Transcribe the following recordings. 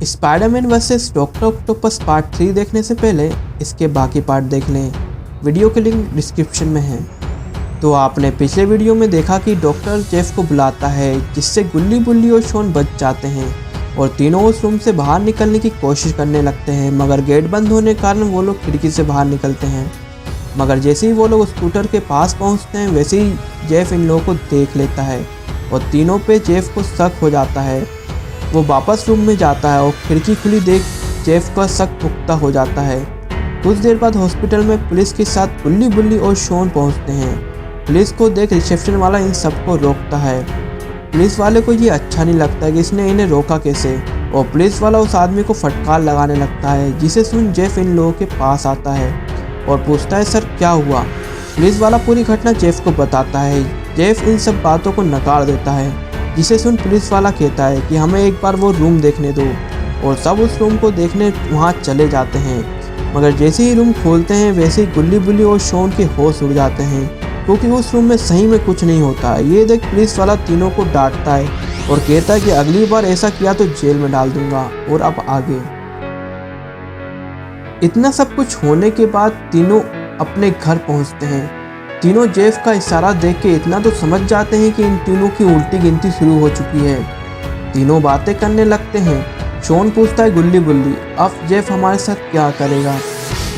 Spiderman versus doctor octopus part 3 देखने से पहले इसके बाकी पार्ट देख लें। वीडियो की लिंक डिस्क्रिप्शन में है। तो आपने पिछले वीडियो में देखा कि डॉक्टर जेफ को बुलाता है, जिससे गुल्ली बुल्ली और शॉन बच जाते हैं और तीनों उस रूम से बाहर निकलने की कोशिश करने लगते हैं, मगर गेट बंद होने के कारण वो लोग खिड़की से बाहर निकलते हैं। मगर जैसे ही वो लोग स्कूटर के पास पहुंचते हैं, वैसे ही जेफ इन लोगों को देख लेता है और तीनों पे जेफ को शक हो जाता है। वो वापस रूम में जाता है और खिड़की खुली देख जेफ का शक पुख्ता हो जाता है। कुछ देर बाद हॉस्पिटल में पुलिस के साथ गुल्ली बुल्ली और शॉन पहुंचते हैं। पुलिस को देख रिसेप्शन वाला इन सबको रोकता है। पुलिस वाले को ये अच्छा नहीं लगता कि इसने इन्हें रोका कैसे, और पुलिस वाला उस आदमी को फटकार लगाने लगता है, जिसे सुन जेफ इन लोगों के पास आता है और पूछता है, सर क्या हुआ। पुलिस वाला पूरी घटना जेफ को बताता है। जेफ इन सब बातों को नकार देता है, जिसे सुन पुलिस वाला कहता है कि हमें एक बार वो रूम देखने दो, और सब उस रूम को देखने वहाँ चले जाते हैं। मगर जैसे ही रूम खोलते हैं, वैसे ही गुल्ली बुल्ली और शॉन के होश उड़ जाते हैं, क्योंकि उस रूम में सही में कुछ नहीं होता। ये देख पुलिस वाला तीनों को डांटता है और कहता है कि अगली बार ऐसा किया तो जेल में डाल दूंगा। और अब आगे इतना सब कुछ होने के बाद तीनों अपने घर पहुंचते हैं। तीनों जेफ का इशारा देख के इतना तो समझ जाते हैं कि इन तीनों की उल्टी गिनती शुरू हो चुकी है। तीनों बातें करने लगते हैं। शॉन पूछता है गुल्ली बुल्ली, अब जेफ हमारे साथ क्या करेगा।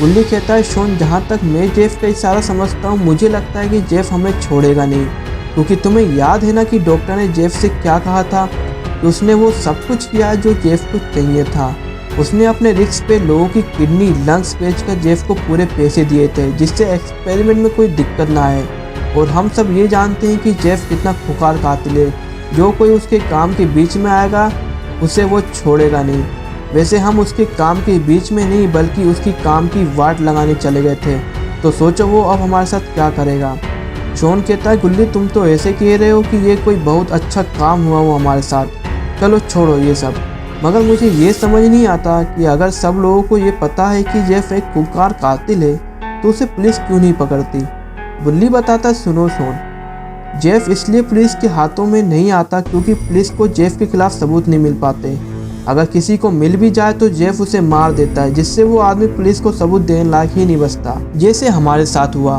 गुल्ली कहता है, शॉन जहाँ तक मैं जेफ का इशारा समझता हूँ, मुझे लगता है कि जेफ हमें छोड़ेगा नहीं, क्योंकि तुम्हें याद है ना कि डॉक्टर ने जेफ से क्या कहा था कि उसने वो सब कुछ किया जो जेफ को चाहिए था। उसने अपने रिस्क पे लोगों की किडनी लंग्स बेचकर जेफ को पूरे पैसे दिए थे, जिससे एक्सपेरिमेंट में कोई दिक्कत ना आए। और हम सब ये जानते हैं कि जेफ कितना खुकार कातिल है, जो कोई उसके काम के बीच में आएगा उसे वो छोड़ेगा नहीं। वैसे हम उसके काम के बीच में नहीं, बल्कि उसकी काम की वाट लगाने चले गए थे, तो सोचो वो अब हमारे साथ क्या करेगा। शॉन कहता है, गुल्ली तुम तो ऐसे कह रहे हो कि ये कोई बहुत अच्छा काम हुआ वो हमारे साथ, चलो छोड़ो ये सब। मगर मुझे ये समझ नहीं आता कि अगर सब लोगों को ये पता है कि जेफ एक खुकार कातिल है, तो उसे पुलिस क्यों नहीं पकड़ती। गुल्ली बताता, सुनो शॉन, जेफ इसलिए पुलिस के हाथों में नहीं आता क्योंकि पुलिस को जेफ के खिलाफ सबूत नहीं मिल पाते। अगर किसी को मिल भी जाए तो जेफ उसे मार देता है, जिससे वो आदमी पुलिस को सबूत देने लायक ही नहीं बचता, जैसे हमारे साथ हुआ।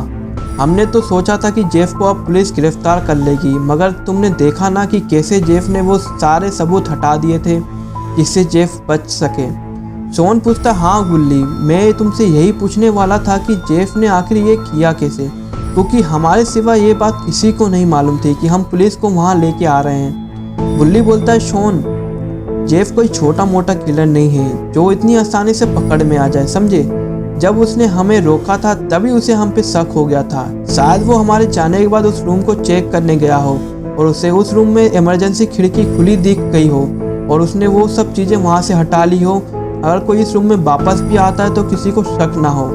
हमने तो सोचा था कि जेफ को अब पुलिस गिरफ्तार कर लेगी, मगर तुमने देखा ना कि कैसे जेफ ने वो सारे सबूत हटा दिए थे जिससे जेफ बच सके। शॉन पूछता, हाँ गुल्ली, मैं तुमसे यही पूछने वाला था कि जेफ ने आखिर ये किया कैसे, क्योंकि हमारे सिवा ये बात किसी को नहीं मालूम थी कि हम पुलिस को वहाँ लेके आ रहे हैं। गुल्ली बोलता है, शॉन जेफ कोई छोटा मोटा किलर नहीं है जो इतनी आसानी से पकड़ में आ जाए, समझे। जब उसने हमें रोका था तभी उसे हम पे शक हो गया था। शायद वो हमारे जाने के बाद उस रूम को चेक करने गया हो और उसे उस रूम में इमरजेंसी खिड़की खुली दिख गई हो और उसने वो सब चीज़ें वहाँ से हटा ली हो। अगर कोई इस रूम में वापस भी आता है तो किसी को शक ना हो।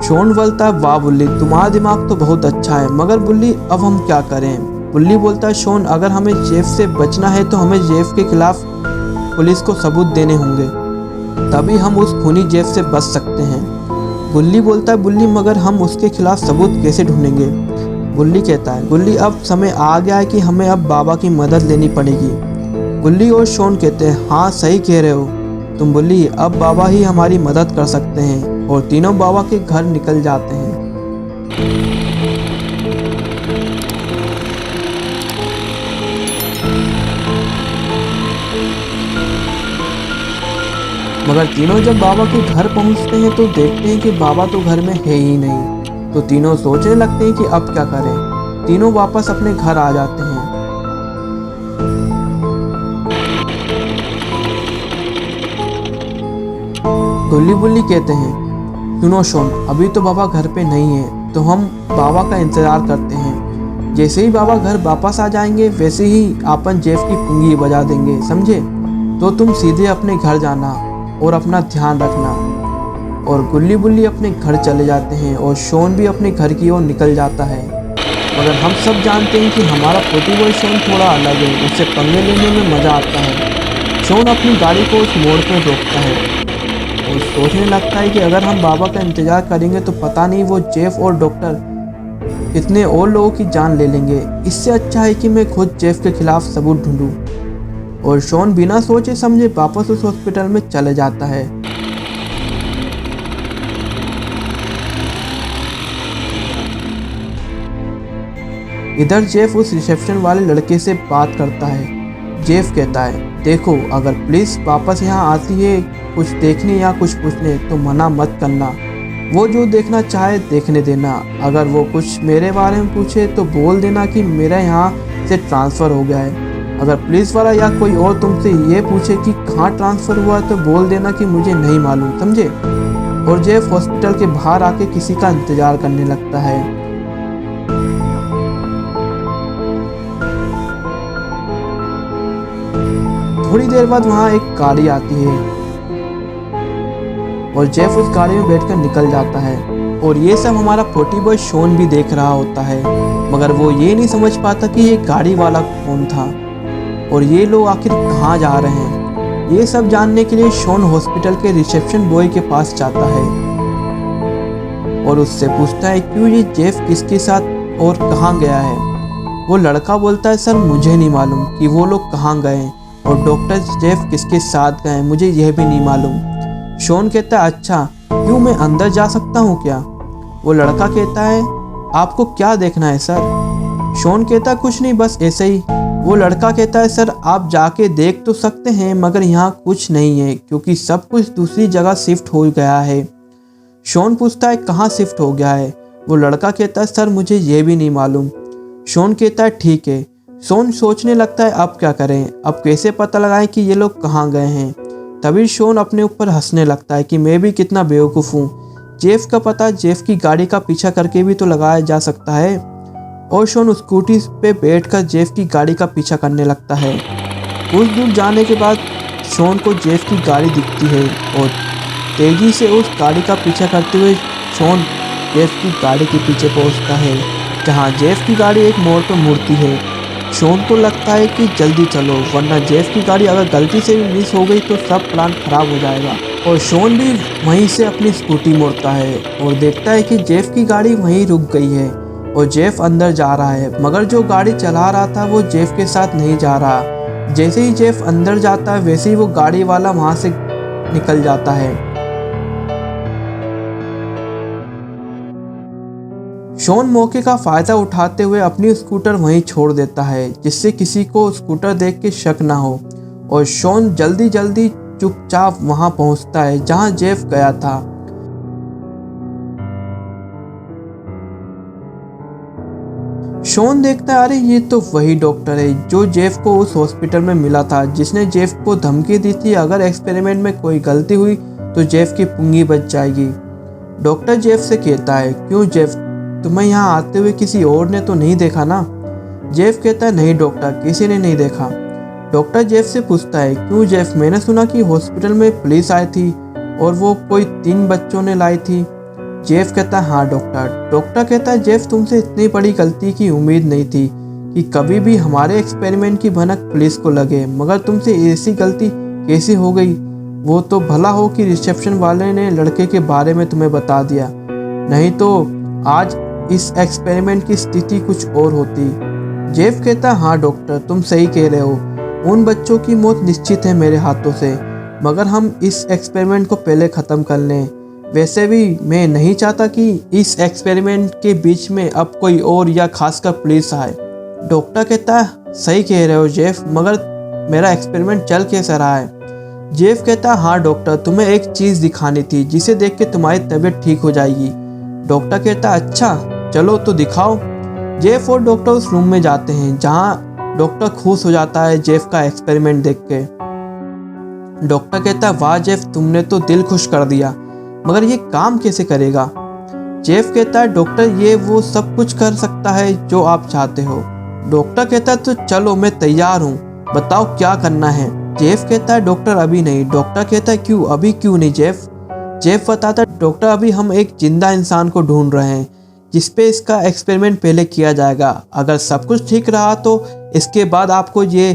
शॉन बोलता है, वाह बुल्ली, तुम्हारा दिमाग तो बहुत अच्छा है, मगर बुल्ली अब हम क्या करें। बुल्ली बोलता है, शॉन अगर हमें जेफ से बचना है तो हमें जेफ के खिलाफ पुलिस को सबूत देने होंगे, तभी हम उस खूनी जेफ से बच सकते हैं। गुल्ली बोलता है, बुल्ली मगर हम उसके खिलाफ सबूत कैसे ढूंढेंगे। गुल्ली कहता है, गुल्ली अब समय आ गया है कि हमें अब बाबा की मदद लेनी पड़ेगी। गुल्ली और शॉन कहते हैं, हाँ सही कह रहे हो तुम बुल्ली, अब बाबा ही हमारी मदद कर सकते हैं। और तीनों बाबा के घर निकल जाते हैं। मगर तीनों जब बाबा के घर पहुंचते हैं तो देखते हैं कि बाबा तो घर में है ही नहीं। तो तीनों सोचने लगते हैं कि अब क्या करें। तीनों वापस अपने घर आ जाते हैं। गुल्ली बुल्ली कहते हैं, सुनो शॉन, अभी तो बाबा घर पे नहीं है, तो हम बाबा का इंतजार करते हैं। जैसे ही बाबा घर वापस आ जाएंगे, वैसे ही अपन जेफ की पुंगी बजा देंगे, समझे। तो तुम सीधे अपने घर जाना और अपना ध्यान रखना। और गुल्ली बुल्ली अपने घर चले जाते हैं और शॉन भी अपने घर की ओर निकल जाता है। मगर हम सब जानते हैं कि हमारा प्रतिबल शॉन थोड़ा अलग है, उससे पंगे लेने में मज़ा आता है। शॉन अपनी गाड़ी को उस मोड़ पर रोकता है और सोचने लगता है कि अगर हम बाबा का इंतज़ार करेंगे तो पता नहीं वो जेफ और डॉक्टर कितने और लोगों की जान ले लेंगे। इससे अच्छा है कि मैं खुद जेफ के खिलाफ सबूत ढूंढूं। और शॉन बिना सोचे समझे वापस उस हॉस्पिटल में चले जाता है। इधर जेफ उस रिसेप्शन वाले लड़के से बात करता है। जेफ कहता है, देखो अगर पुलिस वापस यहाँ आती है कुछ देखने या कुछ पूछने तो मना मत करना, वो जो देखना चाहे देखने देना। अगर वो कुछ मेरे बारे में पूछे तो बोल देना कि मेरा यहाँ से ट्रांसफ़र हो गया है। अगर पुलिस वाला या कोई और तुमसे ये पूछे कि कहाँ ट्रांसफ़र हुआ तो बोल देना कि मुझे नहीं मालूम, समझे। और जेफ हॉस्पिटल के बाहर आके किसी का इंतज़ार करने लगता है। थोड़ी देर बाद वहाँ एक गाड़ी आती है और जेफ उस गाड़ी में बैठकर निकल जाता है। और ये सब हमारा पोटी बॉय शॉन भी देख रहा होता है, मगर वो ये नहीं समझ पाता कि ये गाड़ी वाला कौन था और ये लोग आखिर कहाँ जा रहे हैं। ये सब जानने के लिए शॉन हॉस्पिटल के रिसेप्शन बॉय के पास जाता है और उससे पूछता है क्यों ये जेफ किसके साथ और कहाँ गया है। वो लड़का बोलता है, सर मुझे नहीं मालूम कि वो लोग कहाँ गए और डॉक्टर जेफ किसके साथ गए, मुझे यह भी नहीं मालूम। शॉन कहता है, अच्छा क्यों मैं अंदर जा सकता हूँ क्या? वो लड़का कहता है, आपको क्या देखना है सर? शॉन कहता है, कुछ नहीं बस ऐसे ही। वो लड़का कहता है, सर आप जाके देख तो सकते हैं मगर यहाँ कुछ नहीं है क्योंकि सब कुछ दूसरी जगह शिफ्ट हो गया है। शॉन पूछता है, कहाँ शिफ्ट हो गया है? वो लड़का कहता है, सर मुझे ये भी नहीं मालूम। शॉन कहता है, ठीक है। शॉन सोचने लगता है अब क्या करें, अब कैसे पता लगाएं कि ये लोग कहाँ गए हैं। तभी शॉन अपने ऊपर हंसने लगता है कि मैं भी कितना बेवकूफ़ हूँ। जेफ का पता जेफ की गाड़ी का पीछा करके भी तो लगाया जा सकता है। और शॉन स्कूटी पे बैठकर जेफ की गाड़ी का पीछा करने लगता है। कुछ दूर जाने के बाद शॉन को जेफ की गाड़ी दिखती है और तेज़ी से उस गाड़ी का पीछा करते हुए शॉन जेफ की गाड़ी के पीछे पहुँचता है, जहाँ जेफ की गाड़ी एक मोड़ पर मुड़ती है। शॉन को लगता है कि जल्दी चलो वरना जेफ की गाड़ी अगर गलती से भी मिस हो गई तो सब प्लान खराब हो जाएगा। और शॉन भी वहीं से अपनी स्कूटी मोड़ता है और देखता है कि जेफ की गाड़ी वहीं रुक गई है और जेफ अंदर जा रहा है, मगर जो गाड़ी चला रहा था वो जेफ के साथ नहीं जा रहा। जैसे ही जेफ अंदर जाता है वैसे ही वो गाड़ी वाला वहाँ से निकल जाता है। शॉन मौके का फ़ायदा उठाते हुए अपनी स्कूटर वहीं छोड़ देता है जिससे किसी को स्कूटर देख के शक ना हो। और शॉन जल्दी जल्दी चुपचाप वहां पहुंचता है जहां जेफ गया था। शॉन देखता है, अरे ये तो वही डॉक्टर है जो जेफ को उस हॉस्पिटल में मिला था, जिसने जेफ को धमकी दी थी अगर एक्सपेरिमेंट में कोई गलती हुई तो जेफ की पुंगी बच जाएगी। डॉक्टर जेफ से कहता है, क्यों जेफ, तुम्हें यहाँ आते हुए किसी और ने तो नहीं देखा ना? जेफ कहता है, नहीं डॉक्टर, किसी ने नहीं देखा। डॉक्टर जेफ से पूछता है, क्यों जेफ, मैंने सुना कि हॉस्पिटल में पुलिस आई थी और वो कोई 3 बच्चों ने लाई थी। जेफ कहता है, हाँ डॉक्टर। डॉक्टर कहता है, जेफ तुमसे इतनी बड़ी गलती की उम्मीद नहीं थी कि कभी भी हमारे एक्सपेरिमेंट की भनक पुलिस को लगे, मगर तुमसे ऐसी गलती कैसे हो गई? वो तो भला हो कि रिसेप्शन वाले ने लड़के के बारे में तुम्हें बता दिया, नहीं तो आज इस एक्सपेरिमेंट की स्थिति कुछ और होती। जेफ कहता है, हाँ डॉक्टर, तुम सही कह रहे हो, उन बच्चों की मौत निश्चित है मेरे हाथों से, मगर हम इस एक्सपेरिमेंट को पहले ख़त्म कर लें। वैसे भी मैं नहीं चाहता कि इस एक्सपेरिमेंट के बीच में अब कोई और या खासकर पुलिस आए। डॉक्टर कहता है, सही कह रहे हो जेफ, मगर मेरा एक्सपेरिमेंट चल कैसा रहा है? जेफ कहता है, हाँ डॉक्टर, तुम्हें एक चीज़ दिखानी थी जिसे देख के तुम्हारी तबीयत ठीक हो जाएगी। डॉक्टर कहता है, अच्छा चलो तो दिखाओ। जेफ और डॉक्टर उस रूम में जाते हैं जहाँ डॉक्टर खुश हो जाता है जेफ का एक्सपेरिमेंट देख के। डॉक्टर कहता है, वाह जेफ, तुमने तो दिल खुश कर दिया, मगर ये काम कैसे करेगा? जेफ कहता है, डॉक्टर ये वो सब कुछ कर सकता है जो आप चाहते हो। डॉक्टर कहता है, तो चलो मैं तैयार हूँ, बताओ क्या करना है। जेफ कहता है, डॉक्टर अभी नहीं। डॉक्टर कहता है, क्यों, अभी क्यों नहीं जेफ? जेफ बताता है, डॉक्टर अभी हम एक जिंदा इंसान को ढूंढ रहे हैं जिसपे इसका एक्सपेरिमेंट पहले किया जाएगा। अगर सब कुछ ठीक रहा तो इसके बाद आपको ये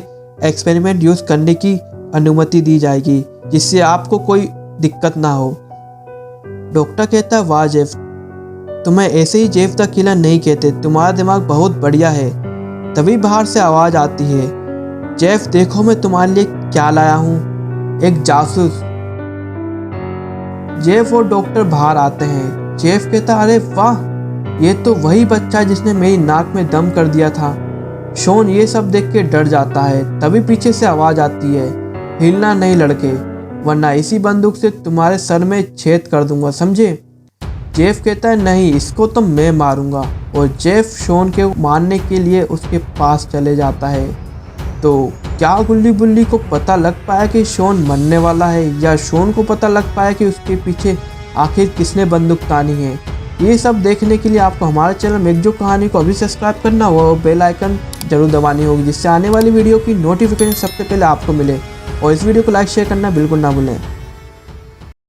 एक्सपेरिमेंट यूज़ करने की अनुमति दी जाएगी जिससे आपको कोई दिक्कत ना हो। डॉक्टर कहता है, वाह जेफ, तुम्हें ऐसे ही जेफ द किलर नहीं कहते, तुम्हारा दिमाग बहुत बढ़िया है। तभी बाहर से आवाज़ आती है जेफ देखो मैं तुम्हारे लिए क्या लाया हूँ, एक जासूस। जेफ और डॉक्टर बाहर आते हैं। जेफ कहता अरे वाह, ये तो वही बच्चा है जिसने मेरी नाक में दम कर दिया था। शॉन ये सब देख के डर जाता है। तभी पीछे से आवाज़ आती है, हिलना नहीं लड़के, वरना इसी बंदूक से तुम्हारे सर में छेद कर दूंगा, समझे। जेफ कहता है नहीं, इसको तो मैं मारूंगा। और जेफ शॉन के मारने के लिए उसके पास चले जाता है। तो क्या गुल्ली बुल्ली को पता लग पाया कि शॉन मरने वाला है, या शॉन को पता लग पाया कि उसके पीछे आखिर किसने बंदूक तानी है। ये सब देखने के लिए आपको हमारे चैनल मेकजो कहानी को अभी सब्सक्राइब करना होगा और बेल आइकन जरूर दबानी होगी, जिससे आने वाली वीडियो की नोटिफिकेशन सबसे पहले आपको मिले। और इस वीडियो को लाइक शेयर करना बिल्कुल ना भूलें।